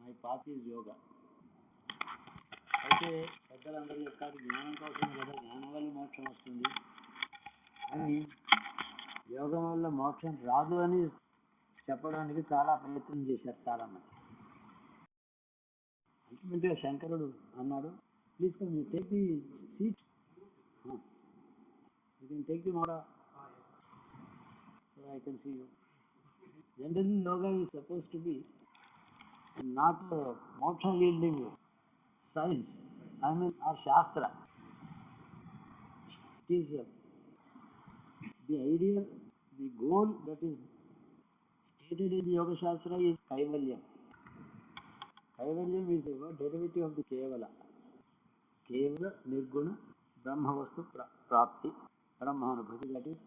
My path is yoga. అయితే పెద్దలందరూ చెప్తారు జ్ఞానం కోసం కదా, జ్ఞానం వల్ల మోక్షం వస్తుంది అని. యోగం వల్ల మోక్షం రాదు అని చెప్పడానికి చాలా ప్రయత్నం చేశారు చాలామంది. అల్టిమేట్గా శంకరుడు అన్నాడు, please come you take the seat, you can take the మోడా, so I can see you. Generally yoga is suppose to be not moksha yielding science, I mean, or Shastra. It is the idea, the goal that is stated in the Yoga Shastra is Kaivalyam. Kaivalyam is the word derivative of the Kevala. Kevala, Nirguna, Brahmavastu Prapti, Brahmanubhuti, that is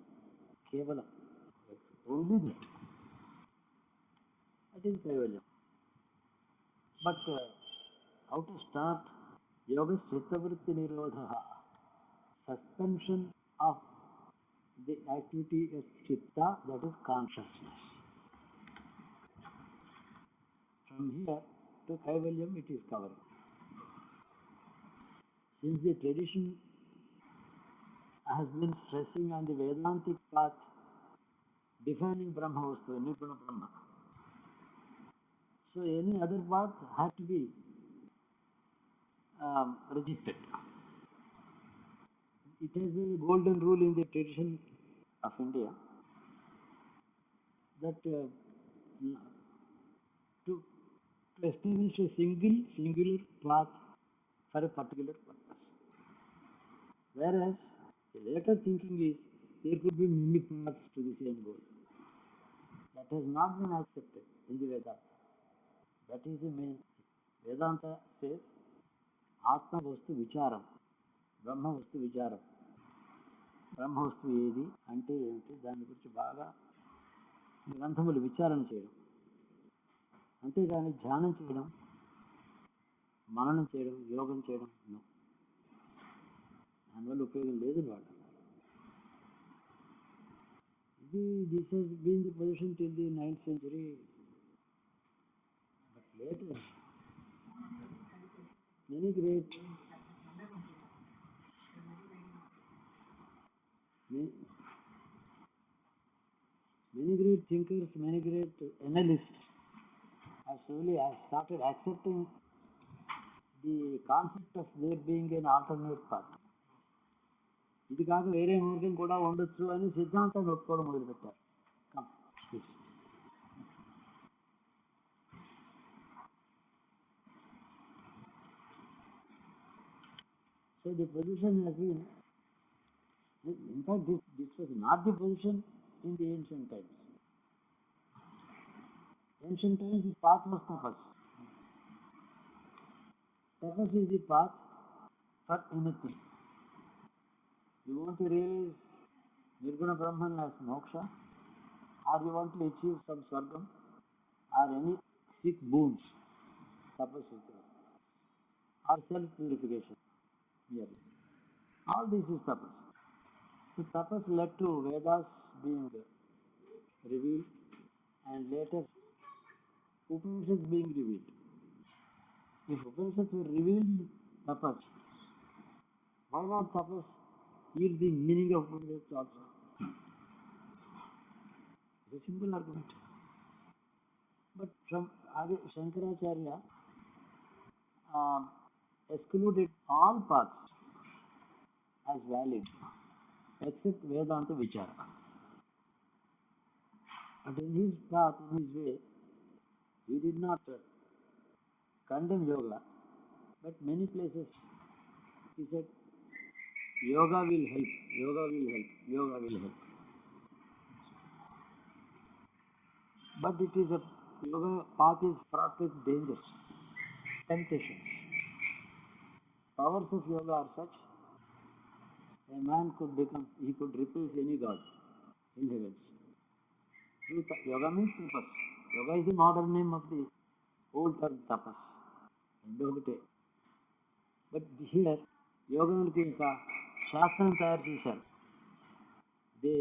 Kevala. Only that. That is Kaivalyam. But how to start? Yoga Chittavritti Nirodha, suspension of the activity of Chitta, that is consciousness. From here to Kaivalyam it is covered. Since the tradition has been stressing on the Vedantic path, defining Brahma Vastu, Nirguna Brahma, so any other path had to be registered. It has been a golden rule in the tradition of India that to establish a singular path for a particular purpose. Whereas the later thinking is there could be many paths to the same goal. That has not been accepted in the Vedanta. That is the main thing. Vedanta says ఆత్మ వస్తు విచారం, బ్రహ్మ వస్తు విచారం. బ్రహ్మ వస్తువు ఏది అంటే ఏమిటి, దాని గురించి బాగా గ్రంథములు విచారణ చేయడం, అంతేగాని ధ్యానం చేయడం, మననం చేయడం, యోగం చేయడం దానివల్ల ఉపయోగం లేదు వాళ్ళు. This has been the position till the 9th century, but later many great thinkers, many great analysts have slowly started accepting the concept of there being an alternate path. ఇది కాక వేరే మార్గం కూడా ఉండొచ్చు అని సిద్ధాంతాన్ని ఒప్పుకోవడం మొదలుపెట్టారు. So the position has been, in fact this was not the position in the ancient times. Ancient times the path was tapas. Tapas is the path for anything. You want to realize Nirguna Brahman as moksha, or you want to achieve some swargam, or any 6 boons, tapas is there, or self-purification. Yes. All this is tapas. So tapas led to Vedas being revealed and later Upanishads being revealed. If Upanishads were revealed tapas, why not tapas yield the meaning of Upanishads also? It's a simple argument. But from Shankaracharya excluded all paths as valid except Vedanta Vichara. But in his path, in his way, he did not condemn yoga, but many places he said, yoga will help, yoga will help, yoga will help. But it is yoga path is fraught with dangers, temptations. Powers of yoga are such, a man could replace any god in heavens. Yoga means tapas. Yoga is the modern name of the old term tapas. But here, yoga is a shastram తయారు చేశారు. They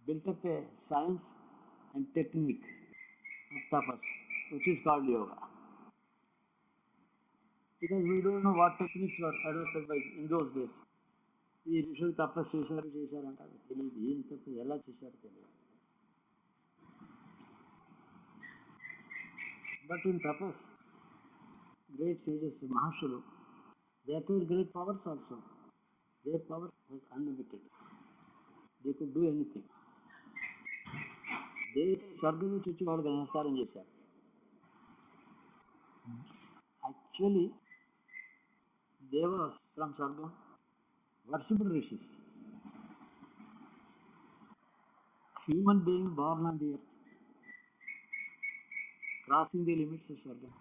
built up a science and technique of tapas, which is called yoga. Because we don't know what techniques were adopted by in those days. ఈ ఋషులు తపస్సు చేశారంటారు తెలియదు, ఏం తప్పు ఎలా చేశారో తెలియదు. But in tapas great sages, Mahashulu, they acquired great powers also. Their power was unlimited. They could do anything. They స్వర్గం నుంచి వచ్చి వాళ్ళకి నమస్కారం చేశారు. Actually, devas from Swargam worshipped rishis. Human being born on the earth, crossing the limits of Swargam.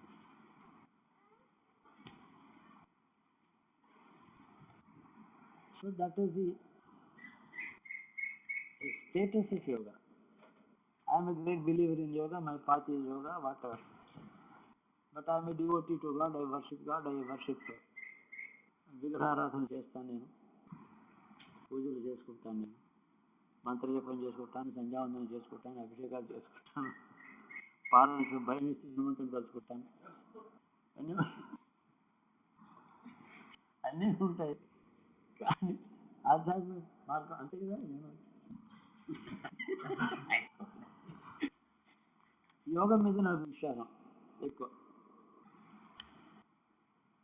So that is the status of yoga. I am a great believer in yoga, my path is yoga, whatever. But I am a devotee to God, I worship God, I worship విగ్రహారాధన చేస్తాను, నేను పూజలు చేసుకుంటాను, నేను మంత్రజపం చేసుకుంటాను, సంధ్యావందనం చేసుకుంటాను, అభిషేకాలు చేసుకుంటాను, పాలనకు భయం ఇస్తే హనుమంతుని తలుచుకుంటాను, అన్నీ ఉంటాయి. కానీ ఆధ్యాత్మిక మార్గం అంతే కదా. నేను యోగం మీద నాకు విశ్వాసం ఎక్కువ.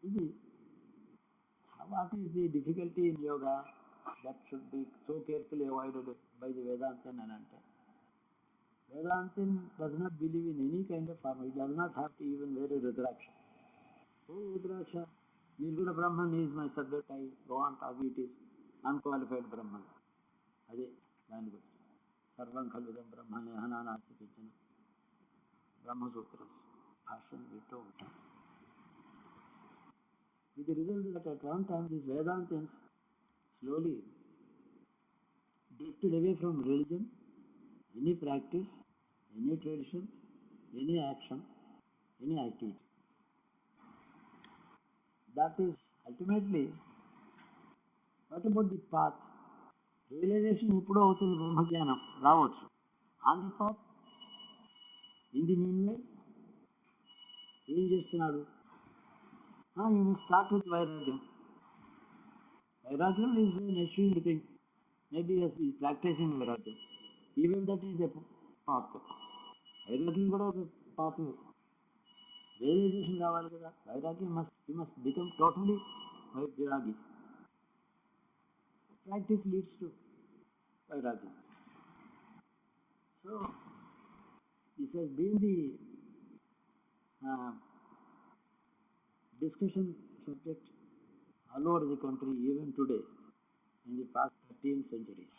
ఇది what is the difficulty in yoga that should be so carefully avoided by the Vedantin and Ante? Vedantin does not believe in any kind of form. It does not have to even wear a Rudraksha. Oh, Rudraksha, Nirguna Brahman is my subject, I go on talking, it is unqualified Brahman. Adi దాని గురించి సర్వం కలుదం బ్రహ్మనే హనానాస్తి పిచ్చిన బ్రహ్మసూత్ర భాష్యం వింటూ ఉంటాం. With the result that at one time these Vedantins slowly drifted away from religion, any practice, any tradition, any action, any activity. That is ultimately, what about the path? Realization ఇప్పుడు అవుతుంది, బ్రహ్మజ్ఞానం రావచ్చు. On the path, in the meanwhile, ఏం చేస్తున్నాడు? You must start with Vairagya. Vairagya is an assumed thing. Maybe he is practicing Vairagya. Even that is a path. Vairagya కూడా ఒక path. Realization రావాలి కదా. Vairagya he must become totally Vairagya. Practice leads to Vairagya. So, this has been the discussion subject all over the country even today in the past 13 centuries.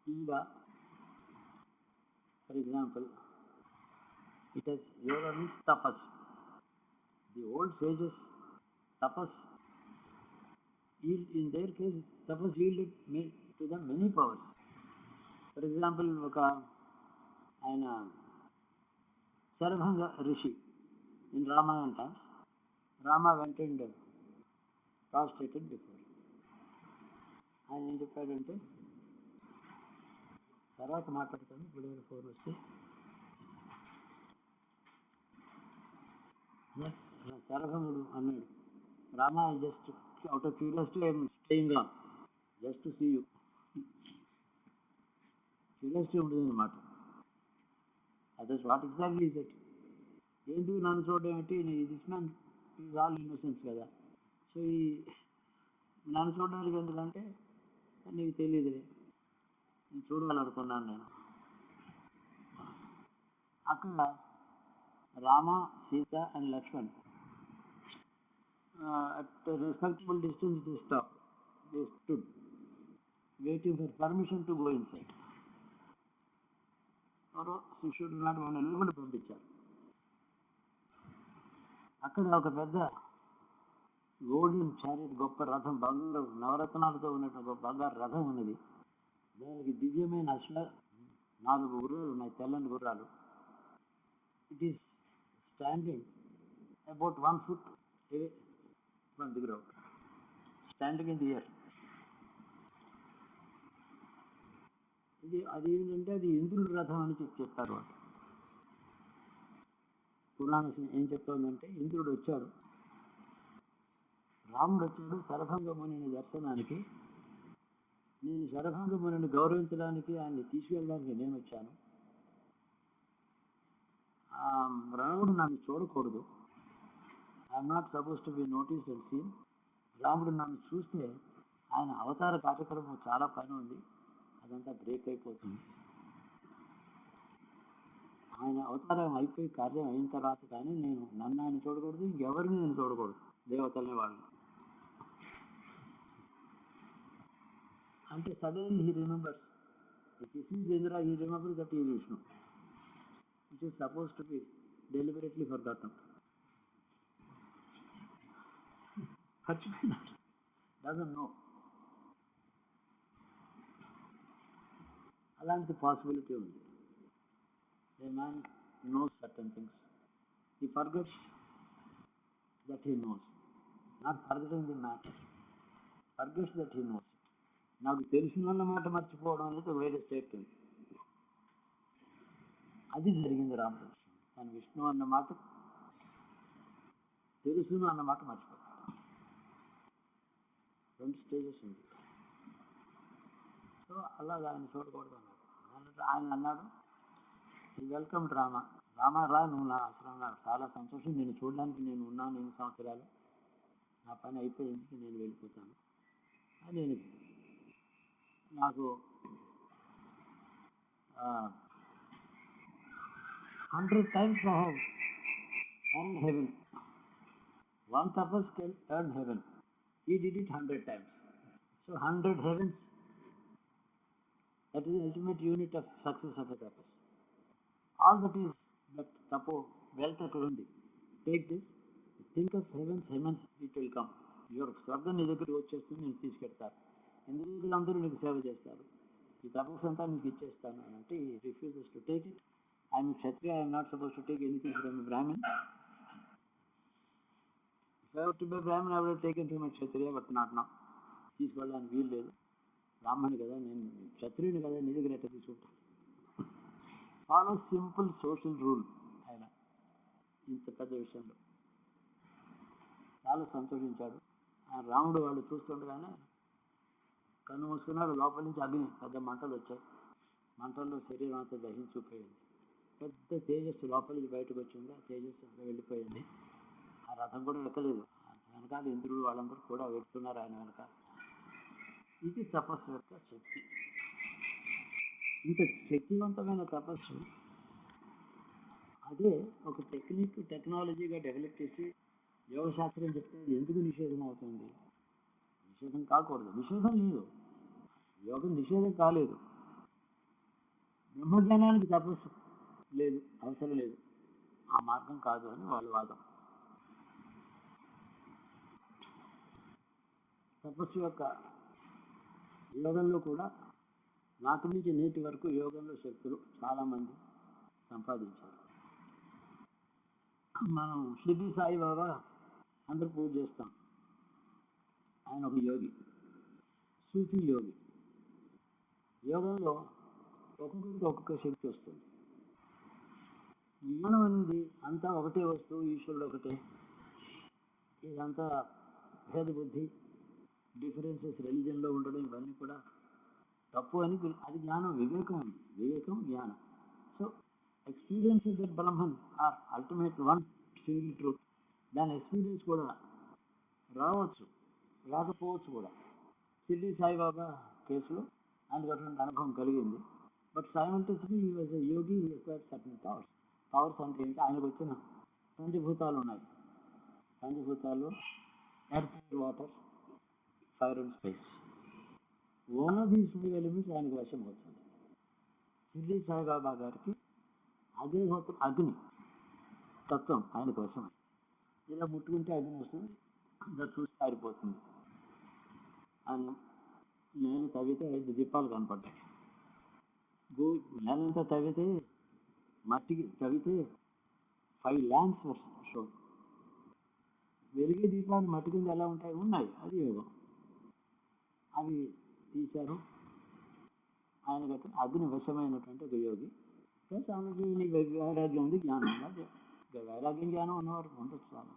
Yoga, for example, it has yoga means tapas. The old sages, tapas, in their case, tapas yielded to them many powers. For example, ఆయన Sarabhanga Rishi in Ramayana times, Rama went and prostrated before. ఆయన ఏం చెప్పాడంటే, తర్వాత మాట్లాడతాను, ఇప్పుడు phone వస్తే సరభంగుడు అన్నాడు, Rama just out of curiosity I'm staying on just to see you. Curiosity ఉంటుంది అన్నమాట. Others what exactly is it? ఏంటి నన్ను చూడడం ఏంటి? This man is all innocence కదా. సో ఈ నన్ను చూడడానికి ఎందుకంటే నీకు తెలియదులే, నేను చూడాలనుకున్నాను నేను. అక్కడ Rama, Sita and Lakshman at a respectable distance they stopped. They stood waiting for permission to go inside. ఎవరో శిష్యుడు నాటి వాళ్ళని లోపలి పంపించారు. అక్కడ ఒక పెద్ద గోల్డెన్ చారియట్, గొప్ప రథం, బంగారు నవరత్నాలతో ఉన్నటువంటి ఒక బంగారు రథం ఉన్నది. దానికి దివ్యమైన 4 గుర్రాలు ఉన్నాయి, తెల్లని గుర్రాలు. It is standing about 1 foot away from the ground, standing in the air. అది ఏంటంటే అది ఇంద్రుడి రథం అని చెప్పారు వాళ్ళు. పురాణం ఏం చెప్తోందంటే, ఇంద్రుడు వచ్చాడు, రాముడు వచ్చాడు శరభంగ మునిని దర్శనానికి. నేను శరభంగ మునిని గౌరవించడానికి, ఆయన్ని తీసుకెళ్ళడానికి నేను వచ్చాను. రాముడు నన్ను చూడకూడదు. I'm not suppose to be notice and seen. రాముడు నన్ను చూస్తే ఆయన అవతార కార్యక్రమం చాలా పని ఉంది, అదంతా బ్రేక్ అయిపోతుంది. ఆయన అవతారం అయిపోయి కార్యం అయిన తర్వాత కానీ నన్ను ఆయన చూడకూడదు, ఇంకెవరిని నేను చూడకూడదు, దేవతల్ని వాళ్ళని. అంటే suddenly he remembers, if he sees Indra he remembers that is Vishnu, which is suppose to be deliberately forgotten. మర్చిపోయినాడు, డజంట్ నో. అలాంటి పాసిబిలిటీ ఉంది. A man knows certain things. He forgets that he knows. Not forgetting the matter. Forgets that he knows. నాకు తెలిసిన మాట మర్చిపోవడం అనేది వేరే state. అది జరిగింది రామకృష్ణ. కానీ విష్ణు అన్న మాట తెలుసును అన్న మాట మర్చిపోతాడు. 2 స్టేజెస్ ఉంది. సో అలాగా ఆయన చూడకూడదు అన్నాడు. ఆయన అన్నాడు, వెల్కమ్ రామ. రామ రా, నువ్వు నా ఆశ్రమంలో చాలా సంతోషం, నేను చూడడానికి నేను ఉన్నాను 8 సంవత్సరాలు, నా పని అయిపోయింది, నేను వెళ్ళిపోతాను అని. నాకు 100 times I have earned heaven. One tapas can earn heaven. He did it 100 times. So 100 heavens, that is the ultimate unit of success of a tapas. All that is that tapo, wealth around. Take this, think of heavens, it will come. Your స్వర్గం నీ దగ్గరికి వచ్చేస్తుంది, నేను తీసుకెళ్తాను. ఇంద్రియులందరూ నీకు సేవ చేస్తారు, ఈ తపస్సు అంతా నీకు ఇచ్చేస్తాను అని అంటే he refuses to take it. I am a Kshatriya, I am not supposed to take anything from a Brahmin. If I were to be a Brahmin, I would have taken from a Kshatriya, but not now. తీసుకోవడానికి వీలు లేదు. బ్రాహ్మణి కదా, నేను క్షత్రియుని కదా, నీ దగ్గర ఎట్లా తీసుకుంటాను. Follow simple social rule. ఆయన ఇంత పెద్ద విషయంలో చాలా సంతోషించాడు. రాముడు వాళ్ళు చూస్తుండగానే కన్ను మూసుకున్నాడు. లోపల నుంచి అగ్ని, పెద్ద మంటలు వచ్చాయి. మంటల్లో శరీరం అంతా దహించిపోయింది. పెద్ద తేజస్సు లోపలికి బయటకు వచ్చింది. ఆ తేజస్సు అక్కడ వెళ్ళిపోయింది. ఆ రథం కూడా ఎక్కలేదు. వెనకాల ఇంద్రుడు వాళ్ళందరూ కూడా వెళ్తున్నారు ఆయన వెనకాల. ఇది తపస్సు యొక్క శక్తి. ఇంత శక్తివంతమైన తపస్సు అదే ఒక టెక్నాలజీగా డెవలప్ చేసి యోగశాస్త్రం చెప్తే ఎందుకు నిషేధం అవుతుంది? నిషేధం కాకూడదు. నిషేధం లేదు, యోగం నిషేధం కాలేదు. బ్రహ్మజ్ఞానానికి తపస్సు లేదు, అవసరం లేదు, ఆ మార్గం కాదు అని వాళ్ళ వాదం. తపస్సు యొక్క యోగంలో కూడా నాటి నుంచి నేటి వరకు యోగంలో శక్తులు చాలామంది సంపాదించారు. మనం షిరిడి సాయిబాబా అందరూ పూజ చేస్తాం. ఆయన ఒక యోగి, సూఫీ యోగి. యోగంలో ఒక్కొక్కరికి ఒక్కొక్క శక్తి వస్తుంది. మనం అనేది అంతా ఒకటే వస్తువు, ఈశ్వరుడు ఒకటే. ఇదంతా భేద బుద్ధి, డిఫరెన్సెస్ రిలీజన్లో ఉండడం, ఇవన్నీ కూడా తప్పు అని అది జ్ఞానం, వివేకం జ్ఞానం. So experiences that Brahman are ultimate one single truth. దాని ఎక్స్పీరియన్స్ కూడా రావచ్చు, రాకపోవచ్చు కూడా. షిరిడి సాయిబాబా కేసులో ఆయనకు అటువంటి అనుభవం కలిగింది. But simultaneously he was a Yogi, he acquired certain powers. Powers అంటే ఏంటి? ఆయనకు వచ్చిన పంచభూతాలు ఉన్నాయి. పంచభూతాలు earth, water, fire and space. One of these 5 elements ఆయనకు వశం అవుతుంది. షిరిడి సాయిబాబా గారికి అగ్ని తత్వం ఆయనకు వశం. ఇలా ముట్టుకుంటే అగ్ని వస్తుంది, ఇలా చూసి ఆరిపోతుంది. నేను తవ్వితే 5 దీపాలు కనపడ్డాయి. నేనంతా తవ్వితే, మట్టికి తవ్వితే 5 ల్యాంప్స్ షో. వెలిగే దీపాలు మట్టి కింద ఎలా ఉంటాయి? ఉన్నాయి. అది యోగం. అవి తీశారు. ఆయనకు అగ్ని వశమైనటువంటి ఒక యోగి. ప్లస్ ఆమెకి వైరాగ్యం ఉంది, జ్ఞానం ఉంది. ఇక వైరాగ్యం జ్ఞానం ఉన్నవారు ఉండొచ్చు చాలా.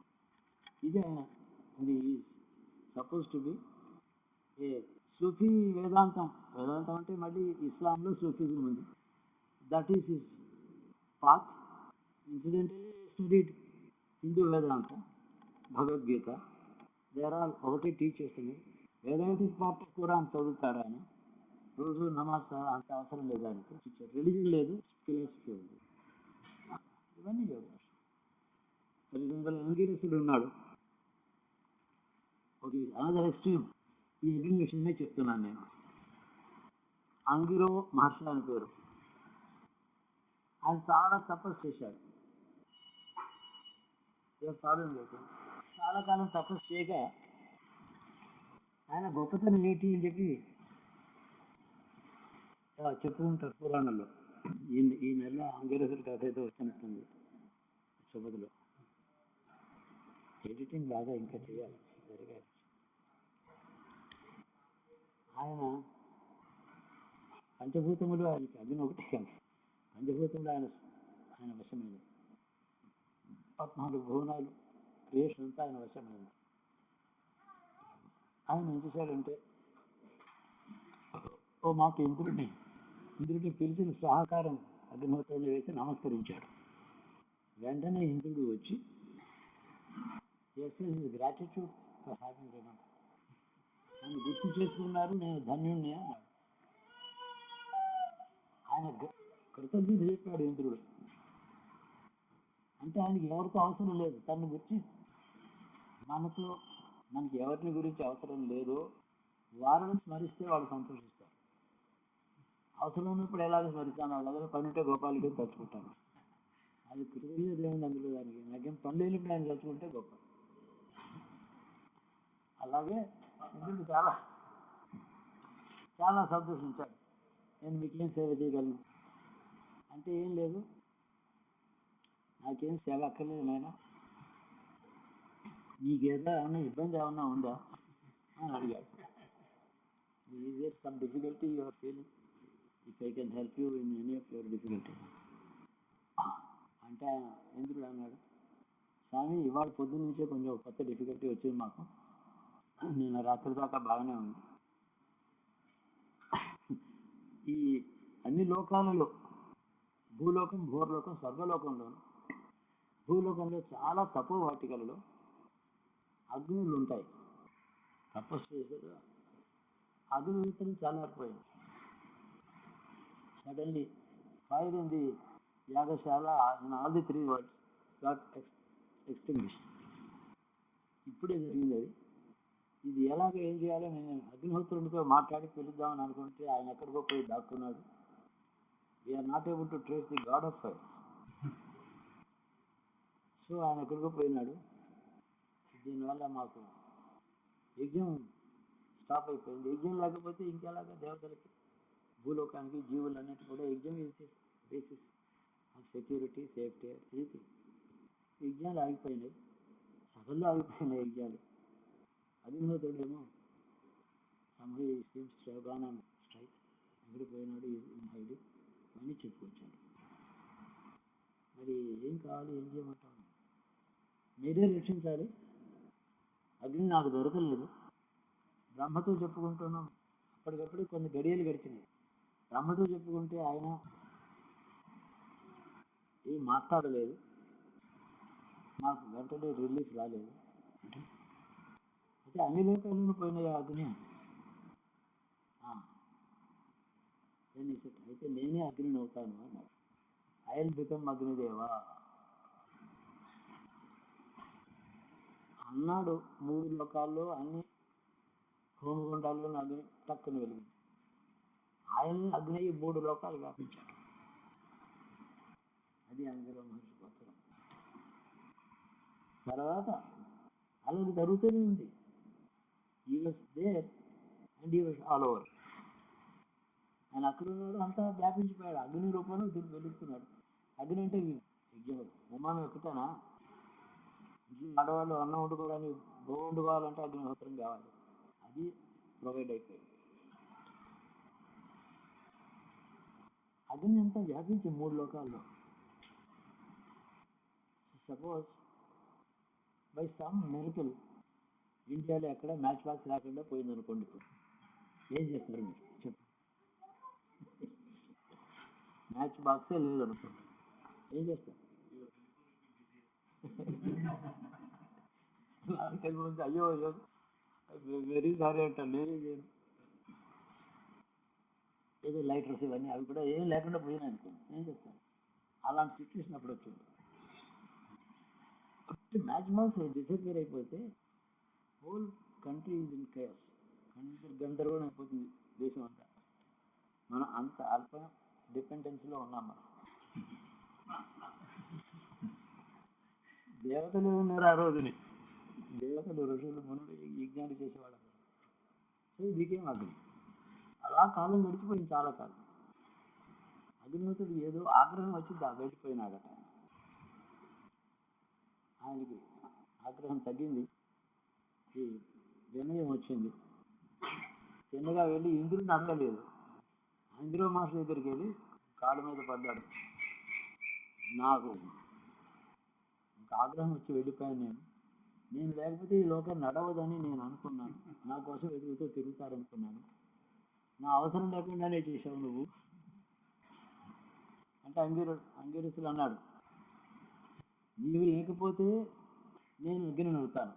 ఇది ఆయన ఇది సపోజ్ టు బి ఏ సూఫీ వేదాంతం. వేదాంతం అంటే మళ్ళీ ఇస్లాంలో సూఫీజం ఉంది. That is his path. Incidentally studied Hindu Vedanta, Bhagavad Gita. There all ఒకటే టీచ్ చేస్తుంది. వేదాంత పార్ట్ ఆఫ్ ఖురాన్ చదువుతారు ఆయన. రోజు నమాజ్ అంత అవసరం లేదు ఆయనకు. రిలీజన్ లేదు, ఫిలాసఫీ ఉంది. ఇవన్నీ యోగా. తల్లిదండ్రుల అంగీరసుడు ఉన్నాడు. Okay, another extreme. ఈ ఎగ్జిబిషన్నే చెప్తున్నాను నేను. అంగిరో మహర్షి అని పేరు. ఆయన చాలా తపస్సు చేశాడు. సాధన చేశాడు. చాలా కాలం తపస్సు చేయక ఆయన గొప్పతనం ఏంటి అని చెప్పి చెప్పుకుంటారు పురాణంలో. ఈ నెల అంగిరసుడి కథ అయితే వచ్చినట్టుంది సుమతిలో. ఎడిటింగ్ బాగా ఇంకా చేయాలి జరిగారు. ఆయన పంచభూతములు ఆయనకి అగ్ని ఒకటి కాదు. పంచభూతములు ఆయన వశమైనది. 14 భువనాలు క్రియేషన్ అంతా ఆయన వశమైనది. ఆయన ఏం చేశాడంటే మాకు ఇంద్రుడిని పిలిచిన సహకారం అగ్నిహోత్రుని వేసి నమస్కరించాడు. వెంటనే ఇంద్రుడు వచ్చి గ్రాటిట్యూడ్ ఫర్ హ్యావింగ్ రిమెంబర్డ్, నన్ను గుర్తు చేసుకున్నారు, నేను ధన్యుణ్ణి అన్నాడు. ఆయన కృతజ్ఞత చెప్పాడు ఇంద్రుడు. అంటే ఆయనకి ఎవరితో అవసరం లేదు. తన గురించి మనకి ఎవరిని గురించి అవసరం లేదు. వారిని స్మరిస్తే వాళ్ళు సంతోషిస్తారు. అవసరం ఉన్నప్పుడు ఎలాగ స్మరిస్తాను, వాళ్ళ దగ్గర పని ఉంటే గోపాలుడికి తలుచుకుంటాను. అది కృతజ్ఞత ఏముంది అందులో. దానికి నాకేం పని లేనప్పుడు ఆయన తలుచుకుంటే గొప్ప. అలాగే ఇంద్రుడు చాలా చాలా సంతోషించాడు. నేను మీకేం సేవ చేయగలను అంటే, ఏం లేదు, నాకేం సేవ అక్కర్లేదు నాయన, నీకేదో ఏమన్నా ఇబ్బంది ఏమన్నా ఉందా అని అడిగాడు. Is there some difficulty you are feeling? If I can help you in any of your difficulty అంటే ఇంద్రుడు అన్నాడు, స్వామి ఇవాళ పొద్దున్న నుంచే కొంచెం కొత్త డిఫికల్టీ వచ్చింది మాకు. నేను రాత్రి దాకా బాగానే ఉంది. ఈ అన్ని లోకాలలో భూలోకం, భూర్లోకం, స్వర్గలోకంలోను, భూలోకంలో చాలా తక్కువ వాటికలలో అగ్నులు ఉంటాయి. తపస్సు చేశారు, అగ్ని చల్లారిపోయింది. సడన్లీ ఫైర్ ఇన్ ది యాగశాల in all the 3 worlds got extinguished. ఇప్పుడే జరిగింది అది. ఇది ఎలాగ ఏం చేయాలో నేను అగ్నిహోత్రుడితో మాట్లాడి పిలుద్దామని అనుకుంటే ఆయన ఎక్కడికో పోయి దాక్కున్నాడు. We're not able to trace the god of fire. So ఆయన ఎక్కడికో పోయినాడు. దీనివల్ల మాకు యజ్ఞం స్టాప్ అయిపోయింది. యజ్ఞం లేకపోతే ఇంకెలాగా దేవతలకి, భూలోకానికి, జీవులన్నిటి కూడా యజ్ఞం బేసిస్ ఆఫ్ సెక్యూరిటీ, సేఫ్టీ, ఇది. యజ్ఞాలు ఆగిపోయినాయి, సభల్లో ఆగిపోయినాయి యజ్ఞాలు. అగ్నిహోత్రుడేమో సంహి seems to have gone on strike. ఎక్కడికి పోయినాడు హైడి అని చెప్పుకొచ్చాడు. మరి ఏం కావాలి, ఏం చేయమంటాను? మీరే రక్షించాలి. అగ్ని నాకు దొరకలేదు. బ్రహ్మతో చెప్పుకుంటున్నాం. అప్పటికప్పుడు కొన్ని గడియలు గడిచినాయి. బ్రహ్మతో చెప్పుకుంటే ఆయన ఏం మాట్లాడలేదు. నాకు వెంటనే రిలీఫ్ రాలేదు. అయితే అన్ని లోకాలను పోయినాయి అగ్ని. అయితే నేనే అగ్నిని అవుతాను అన్నాడు. ఐ విల్ బికమ్ అగ్నిదేవా అన్నాడు. 3 లోకాల్లో అన్ని హోమగుండాల్లో అగ్ని టక్కుని వెలిగింది. ఆయన అగ్ని 3 లోకాలు వ్యాపించాడు. అది అంగిరో మహర్షి గొప్పతనం. తర్వాత అలాగే జరుగుతూనే ఉంది. He was there and he was all over. ఆయన అక్కడ ఉన్నాడు, అంతా వ్యాపించిపోయాడు. అగ్ని రూపంలో దీన్ని వెలుగుతున్నాడు. అగ్ని అంటే యజ్ఞం. ఉమానం ఎక్కుతానా? ఆడవాళ్ళు అన్నం వండుకోవడానికి, గోవు వండుకోవాలంటే అగ్నిహోత్రం కావాలి. అది ప్రొవైడ్ అయిపోయింది. అగ్ని అంతా వ్యాపించి 3 లోకాల్లో. సపోజ్ బై సమ్ మెరికల్ ఇండియాలో ఎక్కడ మ్యాచ్ బాక్స్ లేకుండా పోయింది అనుకోండి, ఇప్పుడు ఏం చేస్తారు మీరు చెప్పు? మ్యాచ్ బాక్సే లేదు అనుకోండి, ఏం చేస్తారు? ముందు అయ్యో అయ్యో వెరీ సారీ అంటాను, నేనేం చేయను. ఏదో లైటర్స్ ఇవన్నీ అవి కూడా ఏం లేకుండా పోయినాయి అనుకోండి, ఏం చేస్తాను? అలాంటి సిచ్యువేషన్ అప్పుడు వచ్చింది. మ్యాచ్ బాక్స్ డిసప్పేర్ అయిపోతే whole country is in case, గందరగోళం అయిపోతుంది దేశం అంతా. మనం అంత అల్ప డిపెండెన్సీలో ఉన్నాం. మనం దేవతలు ఉన్నారు ఆ రోజుని, దేవతలు ఋషులు మునులు యజ్ఞాలు చేసేవాళ్ళు. సో ఇదికేం అగ్ని అలా కాలం గడిచిపోయింది, చాలా కాలం. అగ్నిహోత్రుడు ఏదో ఆగ్రహం వచ్చి వెళ్ళిపోయినాడట. ఆయనకి ఆగ్రహం తగ్గింది, ఈ వినయం వచ్చింది. చిన్నగా వెళ్ళి ఇంద్రుడిని అడగలేదు, ఇంద్ర మాస్టర్ దగ్గరికి వెళ్ళి కాళ్ళ మీద పడ్డాడు. నాకు ఇంకా ఆగ్రహం వచ్చి వెళ్ళిపోయాను, నేను లేకపోతే ఈ లోకం నడవదని నేను అనుకున్నాను, నా కోసం ఎదుగుతూ తిరుగుతారనుకున్నాను, నా అవసరం లేకుండానే చేశావు నువ్వు అంటే అంగిరసులు అన్నాడు, నీవు లేకపోతే నేను అగ్ని నవ్వుతాను,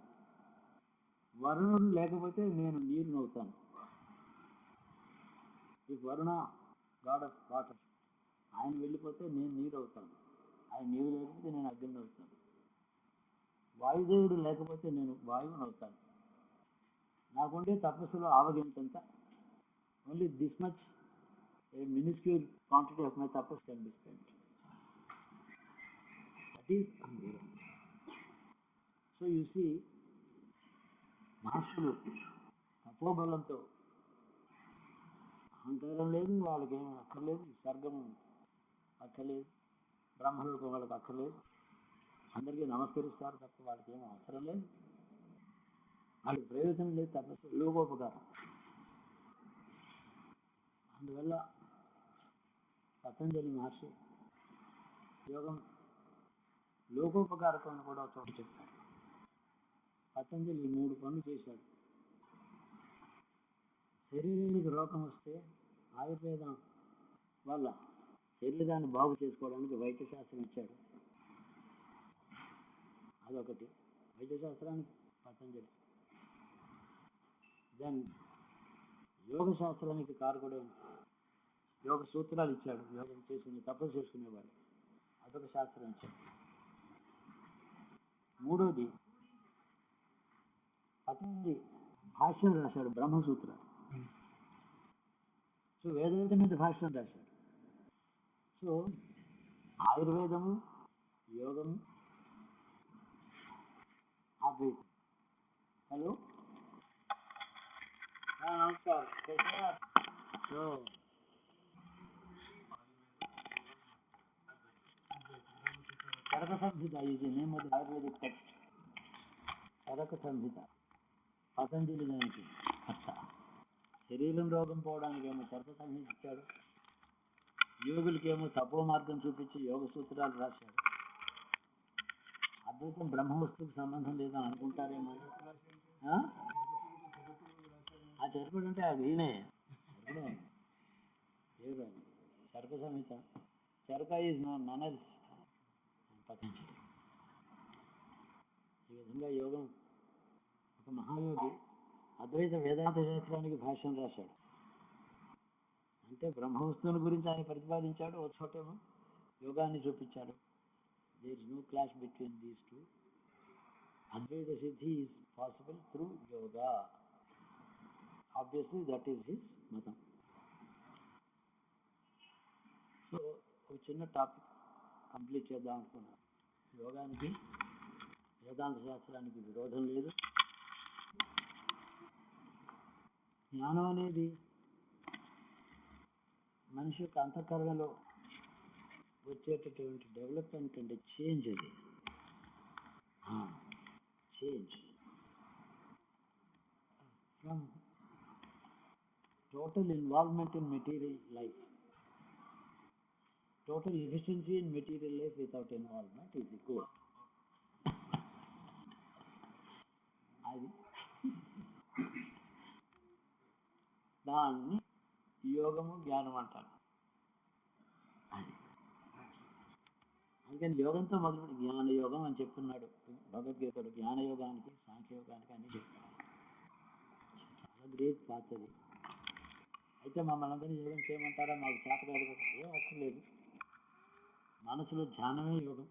వరుణుడు లేకపోతే నేను నీరు నవ్వుతాను. ఈ వరుణ గాడ్ ఆఫ్ వాటర్, ఆయన వెళ్ళిపోతే నేను నీరు అవుతాను, ఆయన నీరు లేకపోతే నేను అగ్ని అవుతాను. వాయుదేవుడు లేకపోతే నేను వాయువుని అవుతాను. నాకుండే తపస్సులో ఆవగింతంత, only this much a miniscule quantity of my tapas can be spent. That is అంగిరం. సో యు సీ, మహర్షులు తపోబలంతో, అహంకారం లేదు, వాళ్ళకి ఏం అక్కర్లేదు, స్వర్గం అక్కర్లేదు, బ్రహ్మలోకం వాళ్ళకి అక్కర్లేదు, అందరికీ నమస్కరిస్తారు తప్ప వాళ్ళకి ఏమీ అవసరం లేదు, వాళ్ళకి ప్రయోజనం లేదు, తపస్సు లోకోపకారం. అందువల్ల పతంజలి మహర్షి యోగం లోకోపకారకం అని కూడా చోటు చెప్తాడు. పతంజలి 3 పనులు చేశాడు. శరీరానికి రోగం వస్తే ఆయుర్వేదం వల్ల శరీరాన్ని బాగు చేసుకోవడానికి వైద్యశాస్త్రం ఇచ్చాడు, అదొకటి. వైద్యశాస్త్రానికి పతంజలి. దెన్ యోగ శాస్త్రానికి కారకుడు, యోగ సూత్రాలు ఇచ్చాడు, యోగం చేసుకుని తపస్సు చేసుకునేవాడు, అదొక శాస్త్రం ఇచ్చాడు. మూడోది, పతంజలి భాష్యం రాశాడు, బ్రహ్మసూత్రాలు. సో వేదవేద మీద భాష్యం రాశాడు. సో ఆయుర్వేదము, యోగము, అద్వైతం. హలో, నమస్కారం. So Charaka Samhita is the name of the ayurvedic text. Charaka Samhita Patanjali దానికి అర్థ. శరీరం రోగం పోవడానికి ఏమో చరక సంహిత ఇచ్చాడు, యోగులకేమో తపో మార్గం చూపించి యోగ సూత్రాలు రాశాడు. అద్వైతం బ్రహ్మ వస్తువుకి సంబంధం లేదని అనుకుంటారేమో. ఆ చెరుకుడు అంటే అది ఈయనే ఎవరు? Charaka Samhita. Charaka is none else Patanjali. ఈ విధంగా యోగం, ఒక మహాయోగి అద్వైత వేదాంత శాస్త్రానికి భాష్యం రాశాడు. అంటే బ్రహ్మవస్తువుల గురించి ఆయన ప్రతిపాదించాడు, ఒక చోటేమో యోగాన్ని చూపించాడు. There is no clash between these two. Advaita Siddhi is possible through yoga. Obviously that is his మతం. సో ఒక చిన్న టాపిక్ కంప్లీట్ చేద్దాం అనుకున్నాను. యోగానికి వేదాంత శాస్త్రానికి విరోధం లేదు. జ్ఞానం అనేది మనిషి యొక్క అంతఃకరణలో వచ్చేటటువంటి డెవలప్మెంట్ అంటే చేంజ్. అది change from total involvement in material life. Total efficiency in material life without involvement is the goal. అది దాన్ని యోగము జ్ఞానం అంటారు. అది అందుకని యోగంతో మొదలుపెట్టి జ్ఞాన యోగం అని చెప్తున్నాడు భగవద్గీతలో. జ్ఞానయోగానికి సాంఖ్యయోగానికి అన్ని చెప్తాడు. చాలా గ్రేట్ పాత్ అది. అయితే మమ్మల్ని అందరినీ యోగం చేయమంటారా, మాకు చేత కాదు కదా, ఏం అవసరం లేదు. మనసులో ధ్యానమే యోగం.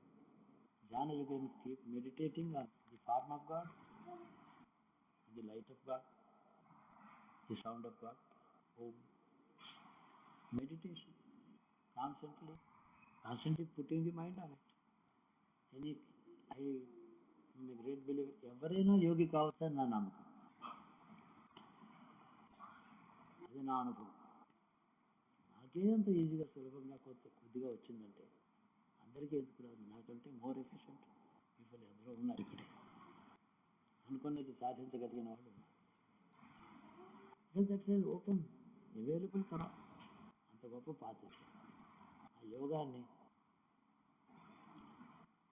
ధ్యాన యోగం keep meditating on the form of God, the light of God, the sound of God. Om meditation constantly putting the mind on it. Any I great believe ఎవరైనా యోగి కావచ్చు అని నా నమ్మకం. అది నా అనుభవం. నాకేంత ఈజీగా సులభంగా కొద్దిగా వచ్చిందంటే అందరికీ ఎందుకు రాదు? నాకంటే మోర్ ఎఫిషియెంట్ పీపుల్ ఎవరో ఉన్నారు ఇక్కడే, అనుకున్నది సాధించగలిగిన వాళ్ళు ఉన్నారు. దట్స్ ఓపెన్ అవైలబుల్ ఫర్ అంత గొప్ప పాత్ర. ఆ యోగాన్ని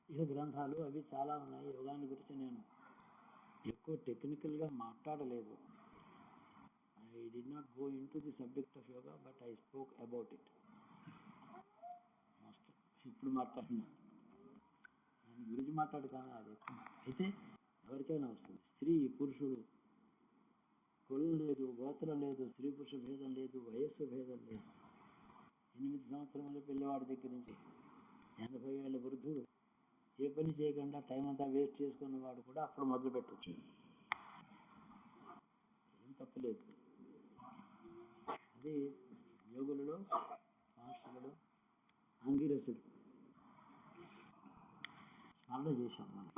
ఇక గ్రంథాలు అవి చాలా ఉన్నాయి. యోగాన్ని గురించి నేను ఎక్కువ టెక్నికల్గా మాట్లాడలేదు. I did not go in to the subject of yoga, but I spoke about it. ఇప్పుడు మాట్లాడినా దాని గురించి మాట్లాడుతాను. అది అయితే ఎవరికైనా వస్తుంది. స్త్రీ పురుషుడు కులం లేదు, గోత్రం లేదు, స్త్రీ పురుష భేదం లేదు, వయస్సు భేదం లేదు. 8 సంవత్సరముల పిల్లవాడి దగ్గర నుంచి 80 ఏళ్ళ వృద్ధుడు ఏ పని చేయకుండా టైం అంతా వేస్ట్ చేసుకున్నవాడు కూడా అప్పుడు మొదలు పెట్టచ్చు. ఏం తప్పలేదు. అది యోగులలో మాస్టర్లలో అంగిరసుడు స్మరణ చేశాం మనం.